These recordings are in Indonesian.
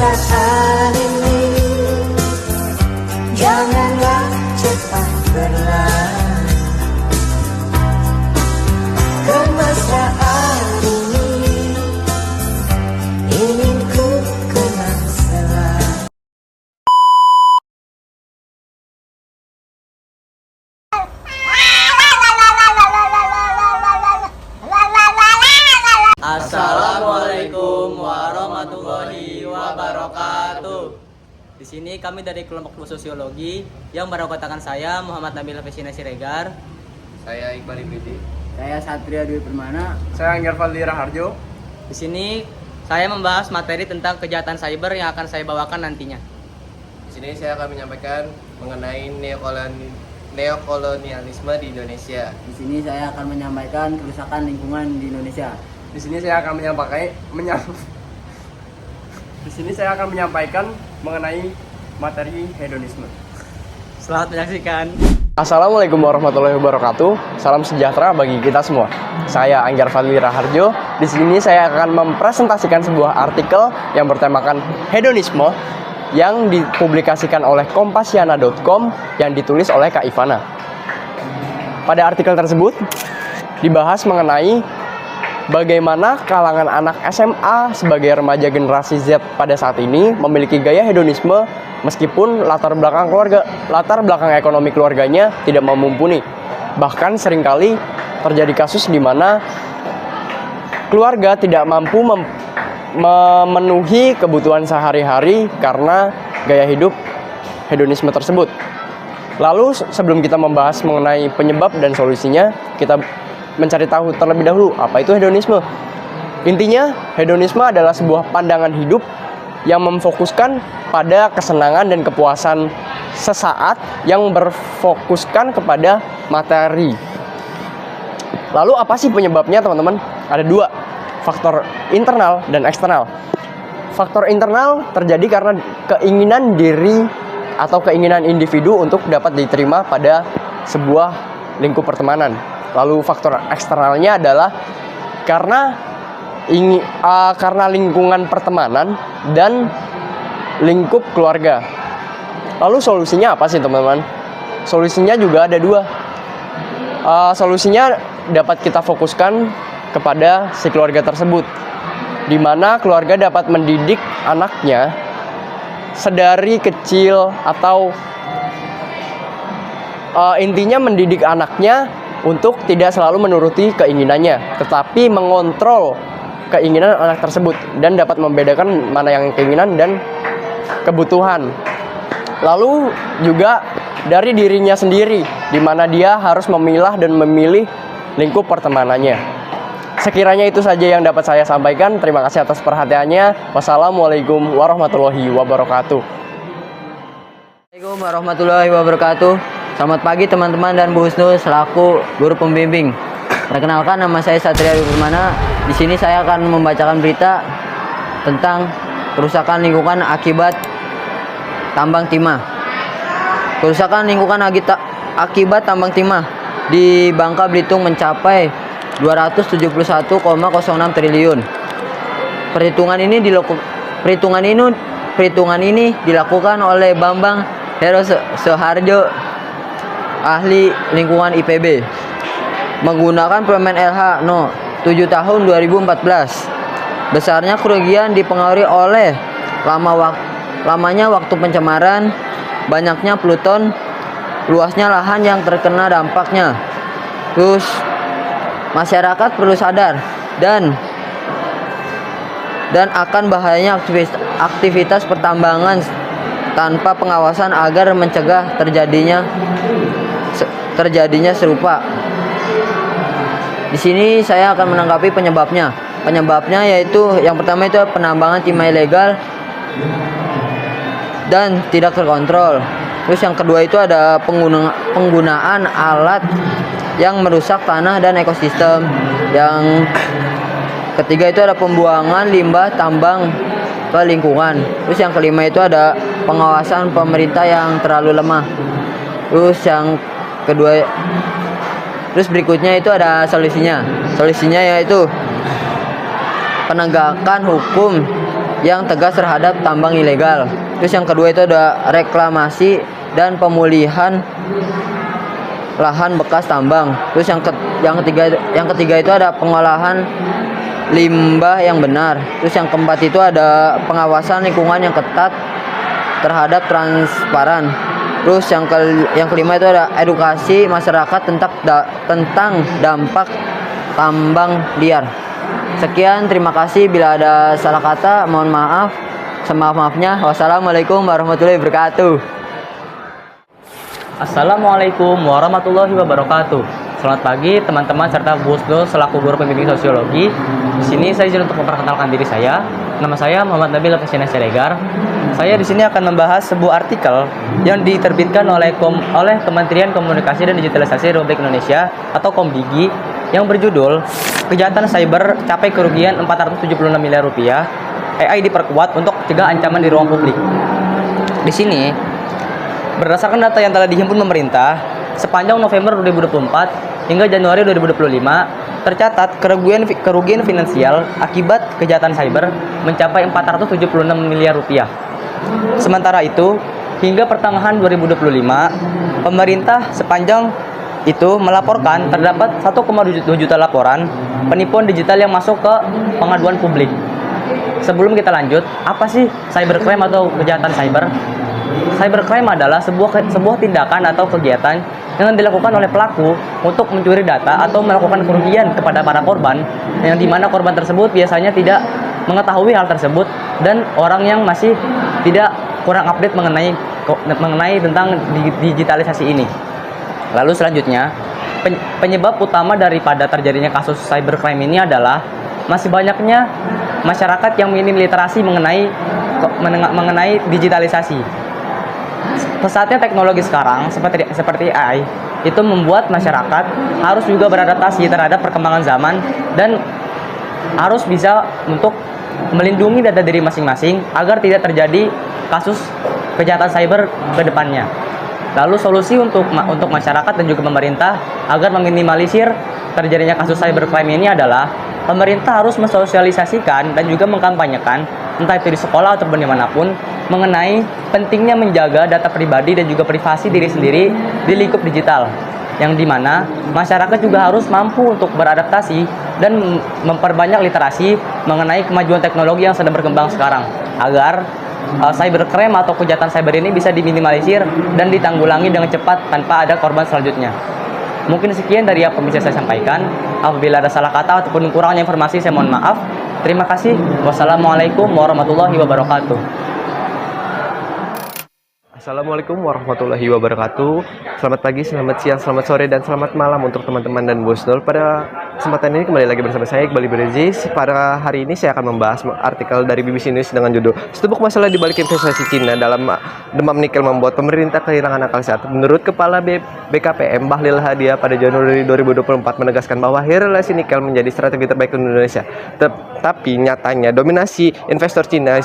Kemesraan ini janganlah cepat berlalu. Kemesraan ini ingin ku kenang selalu. Assalamualaikum warahmatullahi wabarakatuh. Di sini kami dari kelompok sosiologi yang beranggotakan saya Muhammad Nabil Hafizina Siregar, Saya Iqbal Ibidi. Saya Satria Dwi Permana. Saya Anggar Fadli Raharjo. Di sini saya membahas materi tentang kejahatan cyber yang akan saya bawakan nantinya. Di sini saya akan menyampaikan mengenai neokolonialisme di Indonesia. Di sini saya akan menyampaikan kerusakan lingkungan di Indonesia. Di sini saya akan menyampaikan mengenai materi hedonisme. Selamat menyaksikan. Assalamualaikum warahmatullahi wabarakatuh. Salam sejahtera bagi kita semua. Saya Anggar Fadli Raharjo. Di sini saya akan mempresentasikan sebuah artikel yang bertemakan hedonisme yang dipublikasikan oleh kompasiana.com yang ditulis oleh Kak Ivana. Pada artikel tersebut dibahas mengenai bagaimana kalangan anak SMA sebagai remaja generasi Z pada saat ini memiliki gaya hedonisme meskipun latar belakang ekonomi keluarganya tidak mumpuni. Bahkan seringkali terjadi kasus di mana keluarga tidak mampu memenuhi kebutuhan sehari-hari karena gaya hidup hedonisme tersebut. Lalu sebelum kita membahas mengenai penyebab dan solusinya, kita mencari tahu terlebih dahulu apa itu hedonisme. Intinya, hedonisme adalah sebuah pandangan hidup yang memfokuskan pada kesenangan dan kepuasan sesaat yang berfokuskan kepada materi. Lalu apa sih penyebabnya, teman-teman? Ada dua, faktor internal dan eksternal. Faktor internal terjadi karena keinginan diri atau keinginan individu untuk dapat diterima pada sebuah lingkup pertemanan. Lalu faktor eksternalnya adalah karena lingkungan pertemanan dan lingkup keluarga. Lalu solusinya apa sih, teman-teman? Solusinya juga ada dua. Solusinya dapat kita fokuskan kepada si keluarga tersebut, di mana keluarga dapat mendidik anaknya sedari kecil atau intinya mendidik anaknya untuk tidak selalu menuruti keinginannya, tetapi mengontrol keinginan anak tersebut dan dapat membedakan mana yang keinginan dan kebutuhan. Lalu juga dari dirinya sendiri, di mana dia harus memilah dan memilih lingkup pertemanannya. Sekiranya itu saja yang dapat saya sampaikan. Terima kasih atas perhatiannya. Wassalamualaikum warahmatullahi wabarakatuh. Assalamualaikum warahmatullahi wabarakatuh. Selamat pagi teman-teman dan Bu Husnul selaku guru pembimbing. Perkenalkan, nama saya Satria Dwi Permana. Di sini saya akan membacakan berita tentang kerusakan lingkungan akibat tambang timah. Kerusakan lingkungan akibat tambang timah di Bangka Belitung mencapai 271,06 triliun. Perhitungan ini dilakukan oleh Bambang Hero Soeharjo, ahli lingkungan IPB, menggunakan Permen LH No. 7 tahun 2014. Besarnya kerugian dipengaruhi oleh lamanya waktu pencemaran, banyaknya pluton, luasnya lahan yang terkena dampaknya. Terus masyarakat perlu sadar dan akan bahayanya aktivitas pertambangan tanpa pengawasan agar mencegah terjadinya serupa. Di sini saya akan menanggapi penyebabnya. Penyebabnya yaitu yang pertama itu penambangan timah ilegal dan tidak terkontrol. Terus yang kedua itu ada penggunaan alat yang merusak tanah dan ekosistem. Yang ketiga itu ada pembuangan limbah tambang ke lingkungan. Terus yang kelima itu ada pengawasan pemerintah yang terlalu lemah. Terus berikutnya itu ada solusinya. Solusinya yaitu penegakan hukum yang tegas terhadap tambang ilegal. Terus yang kedua itu ada reklamasi dan pemulihan lahan bekas tambang. Terus yang ketiga itu ada pengolahan limbah yang benar. Terus yang keempat itu ada pengawasan lingkungan yang ketat terhadap transparan. Terus yang kelima itu ada edukasi masyarakat tentang dampak tambang liar. Sekian, terima kasih. Bila ada salah kata, mohon maaf. Semaaf-maafnya. Wassalamualaikum warahmatullahi wabarakatuh. Assalamualaikum warahmatullahi wabarakatuh. Selamat pagi teman-teman serta Bu Husnul selaku guru pembimbing sosiologi. Di sini saya izin untuk memperkenalkan diri saya. Nama saya Muhammad Nabil Afesina Siregar. Saya di sini akan membahas sebuah artikel yang diterbitkan oleh Kementerian Komunikasi dan Digitalisasi Republik Indonesia atau Komdigi yang berjudul Kejahatan Cyber Capai Kerugian 476 miliar rupiah. AI diperkuat untuk cegah ancaman di ruang publik. Di sini berdasarkan data yang telah dihimpun pemerintah, sepanjang November 2024 hingga Januari 2025, tercatat kerugian finansial akibat kejahatan cyber mencapai 476 miliar rupiah. Sementara itu, hingga pertengahan 2025, pemerintah sepanjang itu melaporkan terdapat 1,2 juta laporan penipuan digital yang masuk ke pengaduan publik. Sebelum kita lanjut, apa sih cybercrime atau kejahatan cyber? Cybercrime adalah sebuah tindakan atau kegiatan yang dilakukan oleh pelaku untuk mencuri data atau melakukan kerugian kepada para korban, yang dimana korban tersebut biasanya tidak mengetahui hal tersebut dan orang yang masih tidak kurang update mengenai tentang digitalisasi ini. Lalu selanjutnya, penyebab utama daripada terjadinya kasus cybercrime ini adalah masih banyaknya masyarakat yang minim literasi mengenai digitalisasi. Pesatnya teknologi sekarang seperti AI itu membuat masyarakat harus juga beradaptasi terhadap perkembangan zaman dan harus bisa untuk melindungi data diri masing-masing agar tidak terjadi kasus kejahatan cyber ke depannya. Lalu solusi untuk masyarakat dan juga pemerintah agar meminimalisir terjadinya kasus cybercrime ini adalah pemerintah harus mensosialisasikan dan juga mengkampanyekan, entah itu di sekolah ataupun dimanapun, mengenai pentingnya menjaga data pribadi dan juga privasi diri sendiri di lingkup digital, yang dimana masyarakat juga harus mampu untuk beradaptasi dan memperbanyak literasi mengenai kemajuan teknologi yang sedang berkembang sekarang, agar cybercrime atau kejahatan cyber ini bisa diminimalisir dan ditanggulangi dengan cepat tanpa ada korban selanjutnya. Mungkin sekian dari apa yang bisa saya sampaikan. Apabila ada salah kata ataupun kurangnya informasi, saya mohon maaf. Terima kasih. Wassalamualaikum warahmatullahi wabarakatuh. Assalamualaikum warahmatullahi wabarakatuh. Selamat pagi, selamat siang, selamat sore, dan selamat malam untuk teman-teman dan Bu Husnul. Pada kesempatan ini kembali lagi bersama saya Iqbal Ibrezi. Pada hari ini saya akan membahas artikel dari BBC News dengan judul Setumpuk Masalah di Balik Investasi Cina dalam Demam Nikel Membuat Pemerintah Kehilangan Akal Sehat. Menurut Kepala BKPM Bahlil Hadiah pada Januari 2024 menegaskan bahwa relasi nikel menjadi strategi terbaik Indonesia. Tapi nyatanya dominasi investor Cina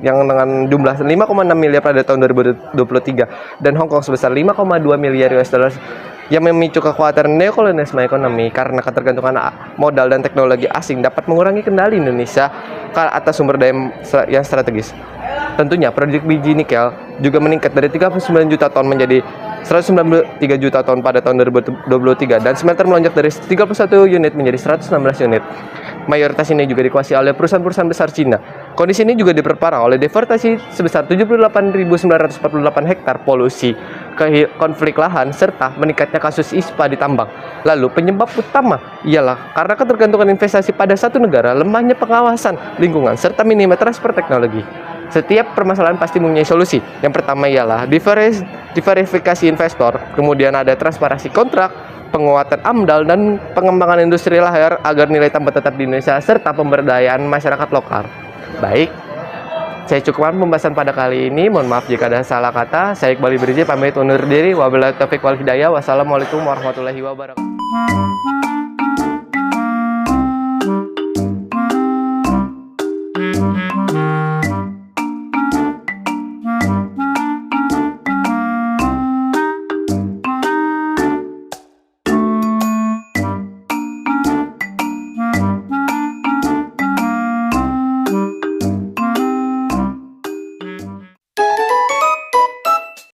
yang dengan jumlah 5,6 miliar pada tahun 2023 dan Hong Kong sebesar 5,2 miliar US dollar yang memicu kekhawatiran neokolonialisme ekonomi karena ketergantungan modal dan teknologi asing dapat mengurangi kendali Indonesia ke atas sumber daya yang strategis. Tentunya produk biji nikel juga meningkat dari 39 juta ton menjadi 193 juta ton pada tahun 2023 dan smelter melonjak dari 31 unit menjadi 116 unit. Mayoritas ini juga dikuasai oleh perusahaan-perusahaan besar Cina. Kondisi ini juga diperparah oleh deforestasi sebesar 78.948 hektar, polusi, konflik lahan, serta meningkatnya kasus ISPA di tambang. Lalu penyebab utama ialah karena ketergantungan investasi pada satu negara, lemahnya pengawasan lingkungan, serta minimnya transfer teknologi. Setiap permasalahan pasti mempunyai solusi. Yang pertama ialah diverifikasi investor, kemudian ada transparansi kontrak, penguatan AMDAL, dan pengembangan industri lahir agar nilai tambah tetap di Indonesia, serta pemberdayaan masyarakat lokal. Baik, saya cukupkan pembahasan pada kali ini. Mohon maaf jika ada salah kata. Saya Iqbal Ibrezi pamit undur diri. Wabillahi taufiq wal hidayah. Wassalamualaikum warahmatullahi wabarakatuh.